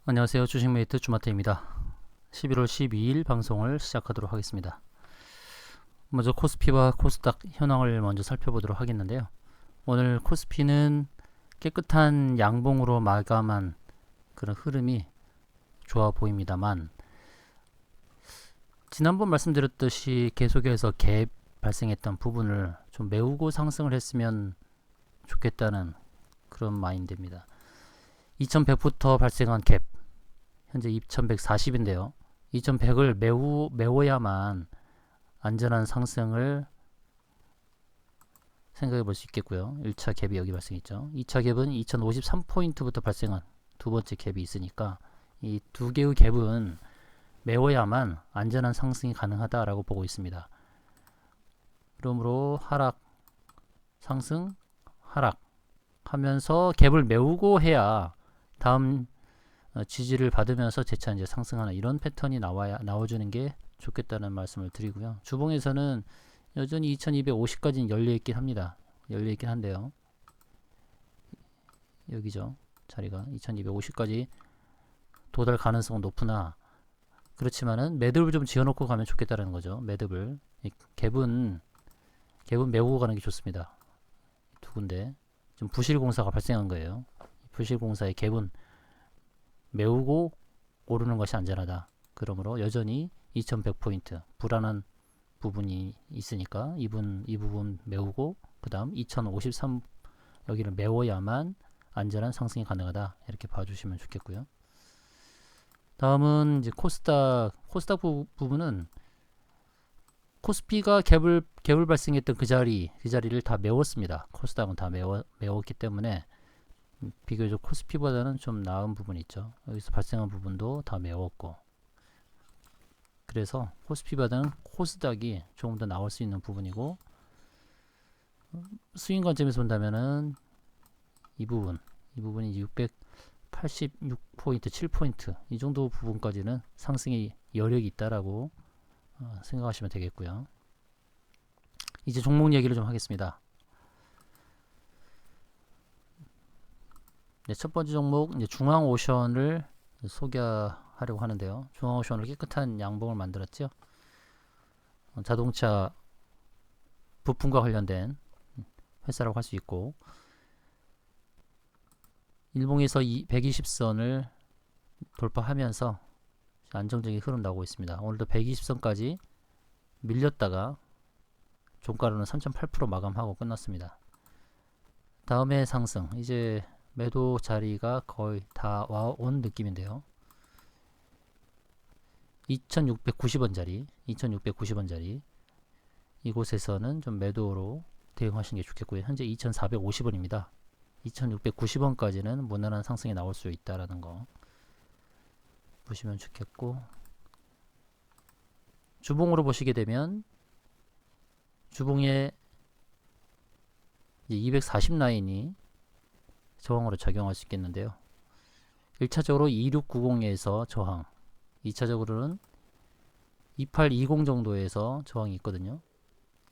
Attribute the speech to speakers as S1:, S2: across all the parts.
S1: 안녕하세요. 주식메이트 주마태입니다. 11월 12일 방송을 시작하도록 하겠습니다. 먼저 코스피와 코스닥 현황을 먼저 살펴보도록 하겠는데요. 오늘 코스피는 깨끗한 양봉으로 마감한 그런 흐름이 좋아 보입니다만, 지난번 말씀드렸듯이 계속해서 갭 발생했던 부분을 좀 메우고 상승을 했으면 좋겠다는 그런 마인드입니다. 2100부터 발생한 갭, 현재 2140인데요. 2100을 메워야만 안전한 상승을 생각해 볼 수 있겠고요. 1차 갭이 여기 발생했죠. 2차 갭은 2053포인트부터 발생한 두 번째 갭이 있으니까 이 두 개의 갭은 메워야만 안전한 상승이 가능하다라고 보고 있습니다. 그러므로 하락, 상승, 하락 하면서 갭을 메우고 해야 다음 지지를 받으면서 재차 이제 상승하는 이런 패턴이 나와주는 게 좋겠다는 말씀을 드리고요. 주봉에서는 여전히 2250까지는 열려있긴 합니다. 열려있긴 한데요. 여기죠. 자리가 2250까지 도달 가능성은 높으나, 그렇지만은 매듭을 좀 지어놓고 가면 좋겠다는 거죠. 매듭을. 갭은 메우고 가는 게 좋습니다. 두 군데. 좀 부실공사가 발생한 거예요. 부실공사의 갭은 메우고 오르는 것이 안전하다. 그러므로 여전히 2100포인트 불안한 부분이 있으니까 이 부분 메우고 그 다음 2053 여기를 메워야만 안전한 상승이 가능하다. 이렇게 봐주시면 좋겠고요. 다음은 이제 코스닥 부분은 코스피가 갭을 발생했던 그 자리를 다 메웠습니다. 코스닥은 다 메웠기 때문에 비교적 코스피보다는 좀 나은 부분이 있죠. 여기서 발생한 부분도 다 메웠고, 그래서 코스피보다는 코스닥이 조금 더 나올 수 있는 부분이고, 스윙 관점에서 본다면은 이 부분이 686포인트, 7포인트 이 정도 부분까지는 상승의 여력이 있다라고 생각하시면 되겠고요. 이제 종목 얘기를 좀 하겠습니다. 네, 첫 번째 종목 이제 중앙오션을 소개하려고 하는데요. 중앙오션을 깨끗한 양봉을 만들었죠. 자동차 부품과 관련된 회사라고 할 수 있고, 일봉에서 120선을 돌파하면서 안정적인 흐름 나오고 있습니다. 오늘도 120선까지 밀렸다가 종가로는 3.8% 마감하고 끝났습니다. 다음에 상승, 이제 매도 자리가 거의 다 온 느낌인데요. 2690원짜리 이곳에서는 좀 매도로 대응하시는 게 좋겠고요. 현재 2450원입니다. 2690원까지는 무난한 상승이 나올 수 있다라는 거 보시면 좋겠고, 주봉으로 보시게 되면 주봉에 240 라인이 저항으로 작용할 수 있겠는데요. 1차적으로 2690에서 저항, 2차적으로는 2820 정도에서 저항이 있거든요.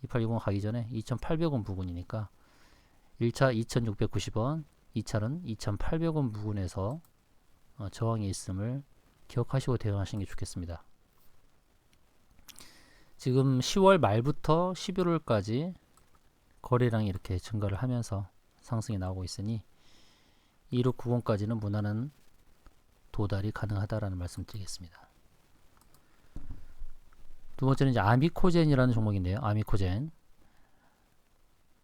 S1: 2820 가기 전에 2800원 부근이니까 1차 2690원, 2차는 2800원 부근에서 저항이 있음을 기억하시고 대응하시는 게 좋겠습니다. 지금 10월 말부터 11월까지 거래량이 이렇게 증가를 하면서 상승이 나오고 있으니 2690까지는 무난한 도달이 가능하다라는 말씀 드리겠습니다. 두 번째는 이제 아미코젠이라는 종목인데요.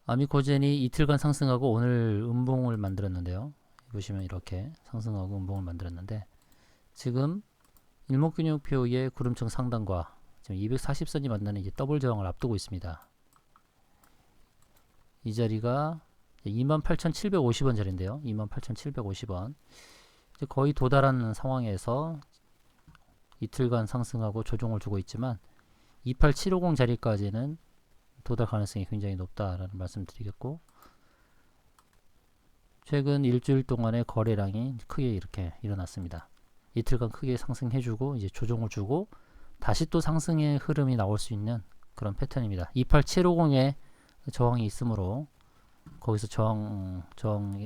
S1: 아미코젠이 이틀간 상승하고 오늘 음봉을 만들었는데요. 보시면 이렇게 상승하고 음봉을 만들었는데, 지금 일목균형표의 구름청 상단과 지금 240선이 만나는 이제 더블 저항을 앞두고 있습니다. 이 자리가 28,750원 자리인데요. 28,750원. 이제 거의 도달하는 상황에서 이틀간 상승하고 조정을 주고 있지만 28750 자리까지는 도달 가능성이 굉장히 높다라는 말씀 드리겠고, 최근 일주일 동안의 거래량이 크게 이렇게 일어났습니다. 이틀간 크게 상승해주고 이제 조정을 주고 다시 또 상승의 흐름이 나올 수 있는 그런 패턴입니다. 28750에 저항이 있으므로 거기서 저항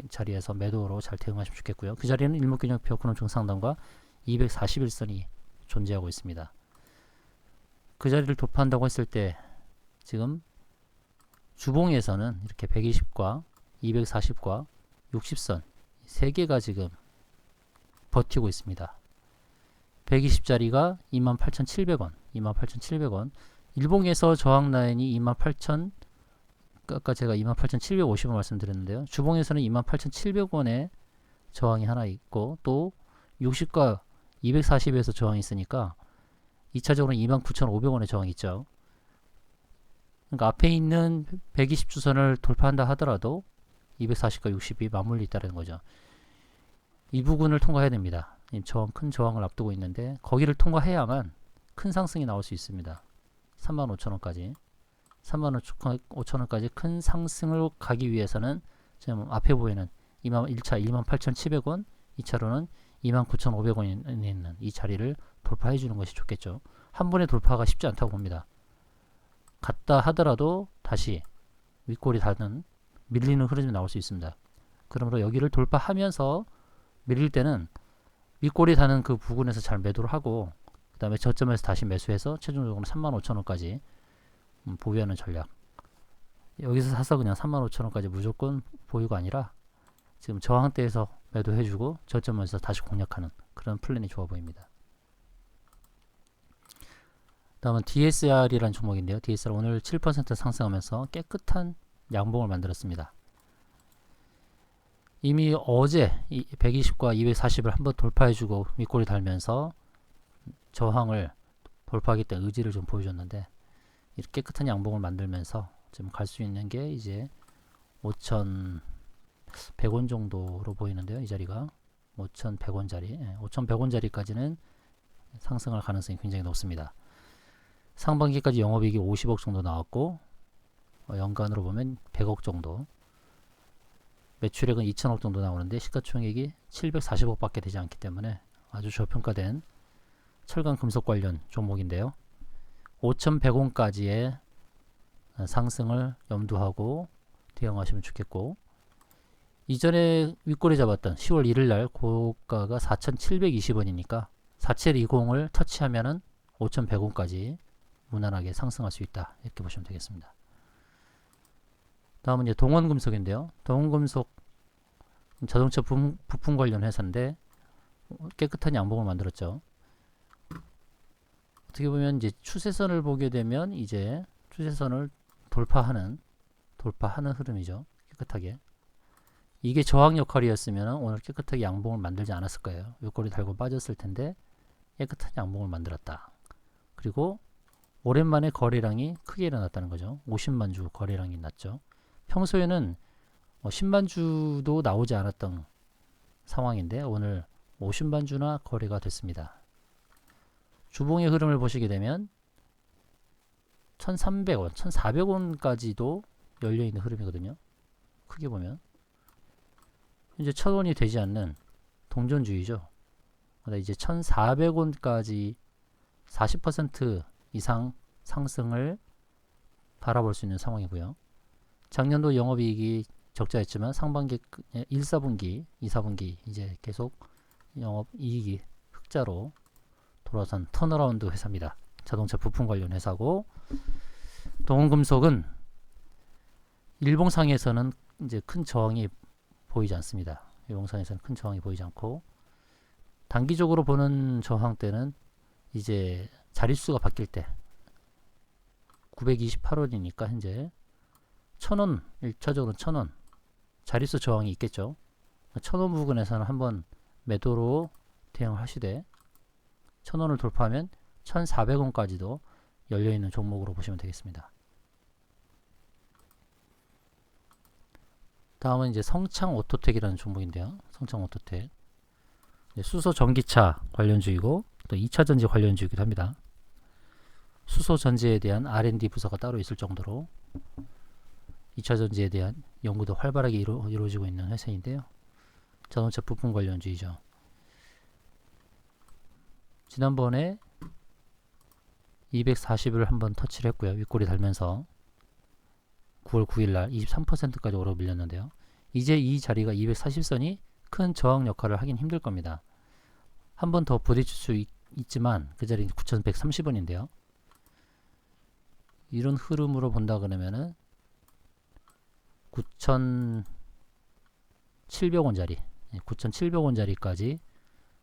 S1: 자리에서 매도로 잘 대응하시면 좋겠고요. 그 자리는 일목균형표 근원 중상단과 241선이 존재하고 있습니다. 그 자리를 돌파한다고 했을 때 지금 주봉에서는 이렇게 120과 240과 60선 세 개가 지금 버티고 있습니다. 120짜리가 28,700원, 28,700원. 일봉에서 저항 라인이 28,000, 아까 제가 28,750원 말씀드렸는데요. 주봉에서는 28,700원에 저항이 하나 있고 또 60과 240에서 저항이 있으니까 2차적으로 29,500원에 저항이 있죠. 그러니까 앞에 있는 120주선을 돌파한다 하더라도 240과 60이 맞물려 있다는 거죠. 이 부분을 통과해야 됩니다. 큰 저항을 앞두고 있는데 거기를 통과해야만 큰 상승이 나올 수 있습니다. 35,000원까지 35,000원까지 큰 상승을 가기 위해서는 지금 앞에 보이는 1차 28,700원 2차로는 29,500원이 있는 이 자리를 돌파해 주는 것이 좋겠죠. 한 번에 돌파가 쉽지 않다고 봅니다. 갔다 하더라도 다시 윗골이 닿는 밀리는 흐름이 나올 수 있습니다. 그러므로 여기를 돌파하면서 밀릴 때는 윗골이 닿는 그 부근에서 잘 매도를 하고 그 다음에 저점에서 다시 매수해서 최종적으로 35,000원까지 보유하는 전략. 여기서 사서 그냥 35,000원까지 무조건 보유가 아니라 지금 저항대에서 매도해주고 저점에서 다시 공략하는 그런 플랜이 좋아 보입니다. 다음은 DSR이라는 종목인데요. DSR 오늘 7% 상승하면서 깨끗한 양봉을 만들었습니다. 이미 어제 120과 240을 한번 돌파해주고 윗골이 달면서 저항을 돌파하기 때문에 의지를 좀 보여줬는데 이렇게 깨끗한 양봉을 만들면서 지금 갈 수 있는 게 이제 5,100원 정도로 보이는데요. 이 자리가 5,100원짜리 5,100원짜리까지는 상승할 가능성이 굉장히 높습니다. 상반기까지 영업이익이 50억 정도 나왔고 연간으로 보면 100억 정도, 매출액은 2천억 정도 나오는데 시가총액이 740억 밖에 되지 않기 때문에 아주 저평가된 철강 금속 관련 종목인데요. 5,100원까지의 상승을 염두하고 대응하시면 좋겠고, 이전에 윗골이 잡았던 10월 1일 날 고가가 4,720원이니까 4720을 터치하면은 5,100원까지 무난하게 상승할 수 있다, 이렇게 보시면 되겠습니다. 다음은 이제 동원금속인데요. 동원금속 자동차 부품 관련 회사인데 깨끗한 양봉을 만들었죠. 어떻게 보면 이제 추세선을 보게 되면 이제 추세선을 돌파하는 흐름이죠. 깨끗하게. 이게 저항 역할이었으면 오늘 깨끗하게 양봉을 만들지 않았을 거예요. 윗골이 달고 빠졌을 텐데 깨끗한 양봉을 만들었다. 그리고 오랜만에 거래량이 크게 일어났다는 거죠. 50만 주 거래량이 났죠. 평소에는 10만 주도 나오지 않았던 상황인데 오늘 50만 주나 거래가 됐습니다. 주봉의 흐름을 보시게 되면 1,300원, 1,400원까지도 열려있는 흐름이거든요. 크게 보면 이제 1,000원이 되지 않는 동전주의죠. 이제 1,400원까지 40% 이상 상승을 바라볼 수 있는 상황이고요. 작년도 영업이익이 적자였지만 상반기 1, 4분기, 2, 4분기 이제 계속 영업이익이 흑자로 돌아선 턴어라운드 회사입니다. 자동차 부품 관련 회사고, 동원금속은 일봉상에서는 이제 큰 저항이 보이지 않습니다. 일봉상에서는 큰 저항이 보이지 않고, 단기적으로 보는 저항대는 이제 자릿수가 바뀔 때 928원이니까 현재 1,000원, 1차적으로 1,000원 자릿수 저항이 있겠죠. 1,000원 부근에서는 한번 매도로 대응을 하시되 1,000원을 돌파하면 1,400원까지도 열려있는 종목으로 보시면 되겠습니다. 다음은 이제 성창 오토텍이라는 종목인데요. 성창 오토텍 수소 전기차 관련주이고 또 2차 전지 관련주이기도 합니다. 수소 전지에 대한 R&D 부서가 따로 있을 정도로 2차 전지에 대한 연구도 활발하게 이루어지고 있는 회사인데요. 자동차 부품 관련주이죠. 지난번에 240을 한번 터치를 했고요. 윗골이 달면서 9월 9일 날 23%까지 오르고 밀렸는데요. 이제 이 자리가 240선이 큰 저항 역할을 하긴 힘들 겁니다. 한 번 더 부딪힐 수 있지만 그 자리는 9,130원인데요. 이런 흐름으로 본다 그러면은 9,700원짜리 9,700원짜리까지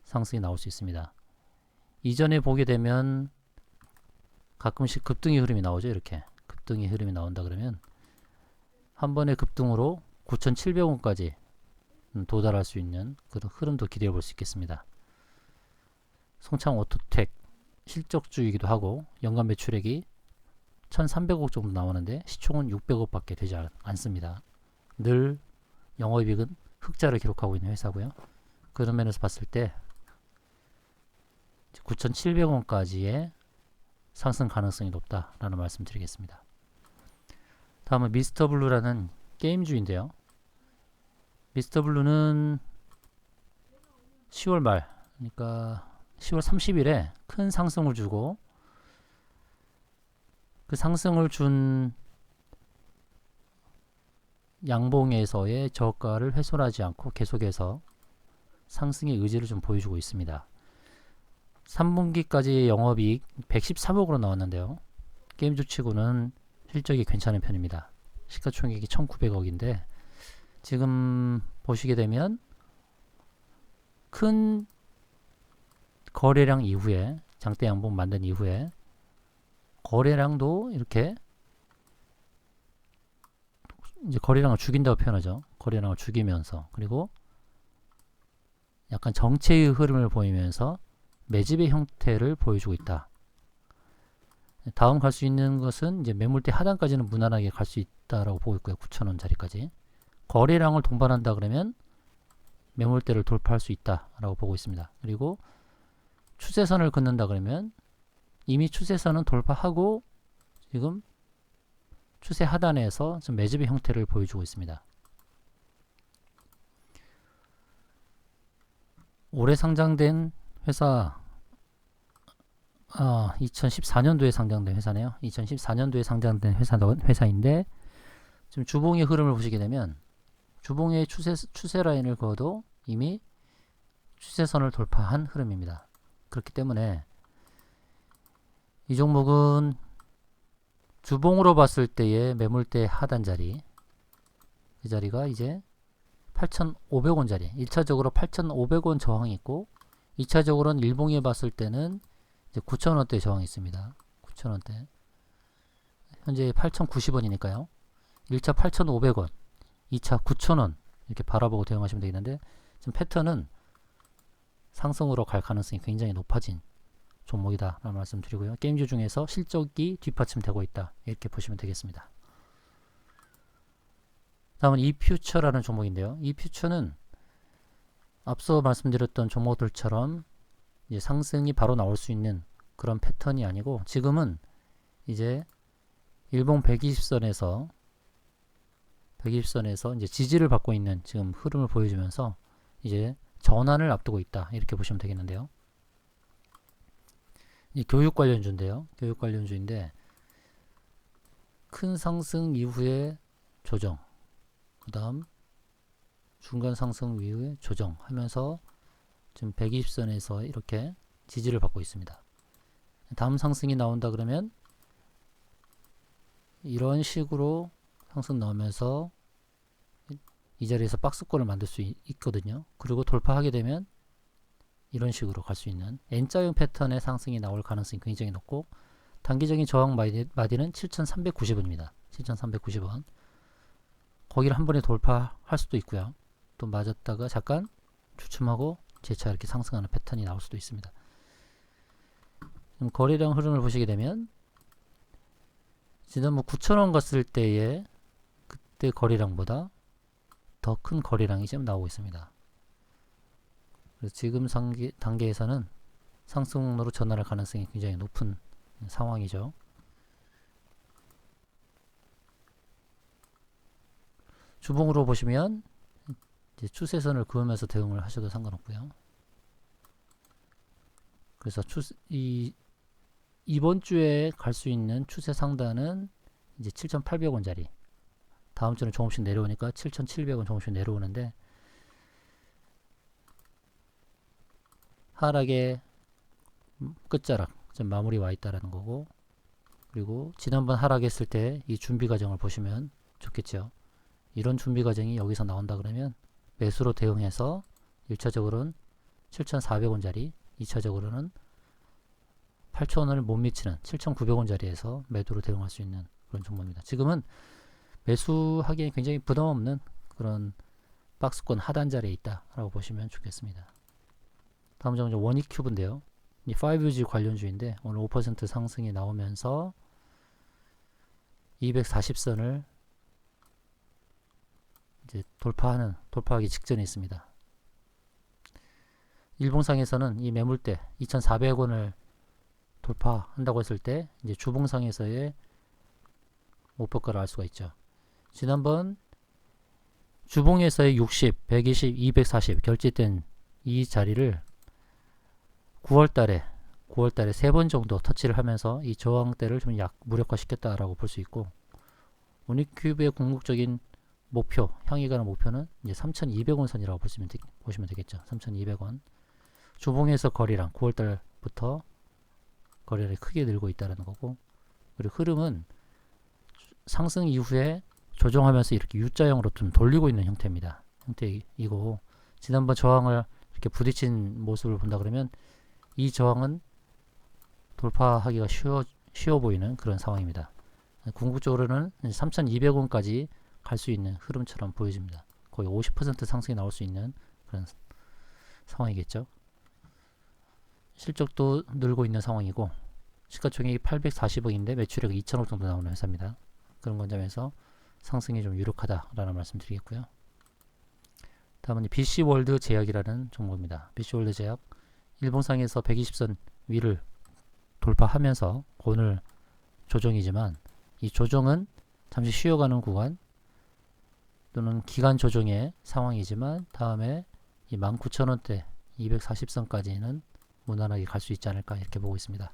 S1: 상승이 나올 수 있습니다. 이전에 보게 되면 가끔씩 급등의 흐름이 나오죠. 이렇게 급등의 흐름이 나온다 그러면 한 번의 급등으로 9,700원까지 도달할 수 있는 그런 흐름도 기대해 볼 수 있겠습니다. 송창 오토텍 실적주이기도 하고 연간 매출액이 1,300억 정도 나오는데 시총은 600억밖에 되지 않습니다. 늘 영업이익은 흑자를 기록하고 있는 회사고요. 그런 면에서 봤을 때 9,700원까지의 상승 가능성이 높다라는 말씀 드리겠습니다. 다음은 미스터블루라는 게임주인데요. 미스터블루는 10월 말, 그러니까 10월 30일에 큰 상승을 주고 그 상승을 준 양봉에서의 저가를 훼손하지 않고 계속해서 상승의 의지를 좀 보여주고 있습니다. 3분기까지 영업이익 113억으로 나왔는데요. 게임주 치고는 실적이 괜찮은 편입니다. 시가총액이 1,900억인데 지금 보시게 되면 큰 거래량 이후에 장대 양봉 만든 이후에 거래량도 이렇게 이제 거래량을 죽인다고 표현하죠. 거래량을 죽이면서 그리고 약간 정체의 흐름을 보이면서 매집의 형태를 보여주고 있다. 다음 갈 수 있는 것은 이제 매물대 하단까지는 무난하게 갈 수 있다라고 보고 있고요. 9,000원짜리까지. 거래량을 동반한다 그러면 매물대를 돌파할 수 있다라고 보고 있습니다. 그리고 추세선을 긋는다 그러면 이미 추세선은 돌파하고 지금 추세 하단에서 좀 매집의 형태를 보여주고 있습니다. 올해 상장된 회사 2014년도에 상장된 회사네요. 2014년도에 상장된 회사인데 지금 주봉의 흐름을 보시게 되면 주봉의 추세 라인을 그어도 이미 추세선을 돌파한 흐름입니다. 그렇기 때문에 이 종목은 주봉으로 봤을 때의 매물대 하단 자리 그 자리가 이제 8,500원짜리 1차적으로 8,500원 저항이 있고 2차적으로는 일봉에 봤을 때는 이제 9,000원대 저항이 있습니다. 9,000원대 현재 8,090원이니까요. 1차 8,500원 2차 9,000원 이렇게 바라보고 대응하시면 되겠는데 지금 패턴은 상승으로 갈 가능성이 굉장히 높아진 종목이다 라는 말씀 드리고요. 게임주 중에서 실적이 뒷받침되고 있다 이렇게 보시면 되겠습니다. 다음은 이퓨처라는 종목인데요. 이퓨처는 앞서 말씀드렸던 종목들처럼 이제 상승이 바로 나올 수 있는 그런 패턴이 아니고 지금은 이제 일봉 120선에서 이제 지지를 받고 있는 지금 흐름을 보여주면서 이제 전환을 앞두고 있다 이렇게 보시면 되겠는데요. 이 교육 관련주인데요. 교육 관련주인데 큰 상승 이후에 조정, 그 다음 중간 상승 이후에 조정하면서 지금 120선에서 이렇게 지지를 받고 있습니다. 다음 상승이 나온다 그러면 이런 식으로 상승 나오면서 이 자리에서 박스권을 만들 수 있거든요. 그리고 돌파하게 되면 이런 식으로 갈 수 있는 N자형 패턴의 상승이 나올 가능성이 굉장히 높고 단기적인 저항 마디는 7,390원입니다. 7,390원 거기를 한 번에 돌파할 수도 있고요. 또 맞았다가 잠깐 주춤하고 재차 이렇게 상승하는 패턴이 나올 수도 있습니다. 거래량 흐름을 보시게 되면 지난 9,000원 갔을 때의 그때 거래량보다 더 큰 거래량이 지금 나오고 있습니다. 그래서 지금 단계에서는 상승으로 전환할 가능성이 굉장히 높은 상황이죠. 주봉으로 보시면 이제 추세선을 그으면서 대응을 하셔도 상관없고요. 그래서 이번 주에 갈 수 있는 추세 상단은 이제 7,800원짜리 다음 주는 조금씩 내려오니까 7,700원 조금씩 내려오는데, 하락의 끝자락, 좀 마무리 와 있다라는 거고, 그리고 지난번 하락했을 때 이 준비 과정을 보시면 좋겠죠. 이런 준비 과정이 여기서 나온다 그러면 매수로 대응해서 1차적으로는 7,400원짜리, 2차적으로는 8,000원을 못 미치는 7,900원짜리에서 매도로 대응할 수 있는 그런 종목입니다. 지금은 매수하기에 굉장히 부담 없는 그런 박스권 하단 자리에 있다라고 보시면 좋겠습니다. 다음 종목 원익큐브인데요. 이 5G 관련주인데 오늘 5% 상승이 나오면서 240선을 이제 돌파하기 직전에 있습니다. 일봉상에서는 이 매물대 2,400원을 돌파한다고 했을 때 이제 주봉상에서의 목표가를 알 수가 있죠. 지난번 주봉에서의 60, 120, 240 결제된 이 자리를 9월달에 3번 정도 터치를 하면서 이 저항대를 좀 무력화시켰다라고 볼 수 있고, 원익큐브의 궁극적인 목표, 향이 가는 목표는 이제 3,200원 선이라고 보시면 되겠죠. 3,200원. 주봉에서 거래량 9월달부터 거래량이 크게 늘고 있다는 거고, 그리고 흐름은 상승 이후에 조정하면서 이렇게 U자형으로 좀 돌리고 있는 형태이고, 지난번 저항을 이렇게 부딪힌 모습을 본다 그러면 이 저항은 돌파하기가 쉬워 보이는 그런 상황입니다. 궁극적으로는 3,200원까지 갈 수 있는 흐름처럼 보여집니다. 거의 50% 상승이 나올 수 있는 그런 상황이겠죠. 실적도 늘고 있는 상황이고, 시가총액이 840억인데 매출액이 2천억 정도 나오는 회사입니다. 그런 관점에서 상승이 좀 유력하다라는 말씀 드리겠고요. 다음은 BC월드 제약이라는 종목입니다. BC월드 제약 일봉상에서 120선 위를 돌파하면서 오늘 조정이지만, 이 조정은 잠시 쉬어가는 구간 또는 기간 조정의 상황이지만 다음에 이 19,000원대 240선까지는 무난하게 갈 수 있지 않을까 이렇게 보고 있습니다.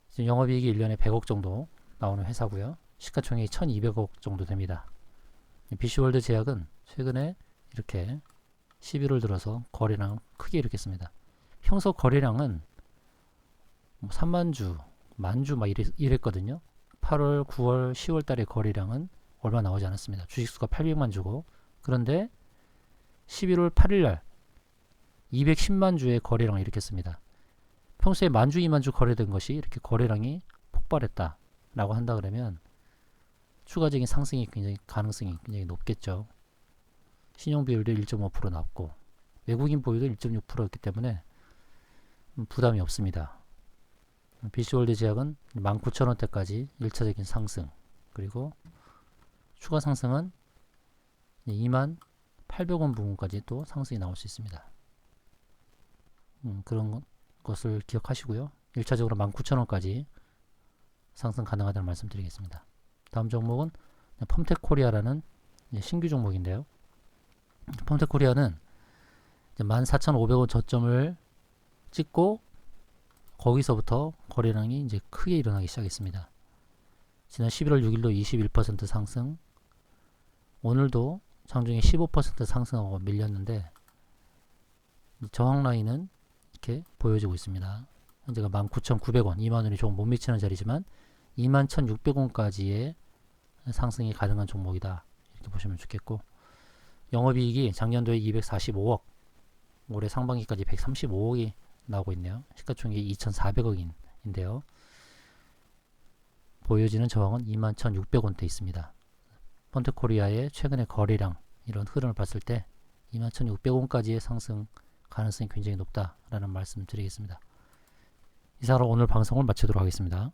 S1: 지금 영업이익이 1년에 100억 정도 나오는 회사고요. 시가총액이 1,200억 정도 됩니다. BC월드 제약은 최근에 이렇게 11월 들어서 거래량 크게 일으켰습니다. 평소 거래량은 3만 주, 만주 막 이랬거든요. 8월, 9월, 10월 달의 거래량은 얼마 나오지 않았습니다. 주식수가 800만 주고, 그런데 11월 8일 날 210만 주의 거래량을 일으켰습니다. 평소에 만주, 2만 주 거래된 것이 이렇게 거래량이 폭발했다 라고 한다 그러면 추가적인 상승이 가능성이 굉장히 높겠죠. 신용 비율도 1.5% 낮고 외국인 보유도 1.6%였기 때문에 부담이 없습니다. BC월드 제약은 19,000원대까지 1차적인 상승, 그리고 추가 상승은 28,000원 부분까지 또 상승이 나올 수 있습니다. 그런 것을 기억하시고요. 1차적으로 19,000원까지 상승 가능하다는 말씀 드리겠습니다. 다음 종목은 펌텍코리아라는 신규 종목인데요. 펌텍코리아는 14,500원 저점을 찍고 거기서부터 거래량이 이제 크게 일어나기 시작했습니다. 지난 11월 6일도 21% 상승, 오늘도 장중에 15% 상승하고 밀렸는데 저항 라인은 이렇게 보여지고 있습니다. 현재가 19,900원, 2만원이 조금 못 미치는 자리지만 21,600원까지의 상승이 가능한 종목이다 이렇게 보시면 좋겠고, 영업이익이 작년도에 245억, 올해 상반기까지 135억이 나오고 있네요. 시가총액이 2,400억인데요. 보여지는 저항은 21,600원대 있습니다. 펀트코리아의 최근의 거래량 이런 흐름을 봤을 때 21,600원까지의 상승 가능성이 굉장히 높다라는 말씀 드리겠습니다. 이상으로 오늘 방송을 마치도록 하겠습니다.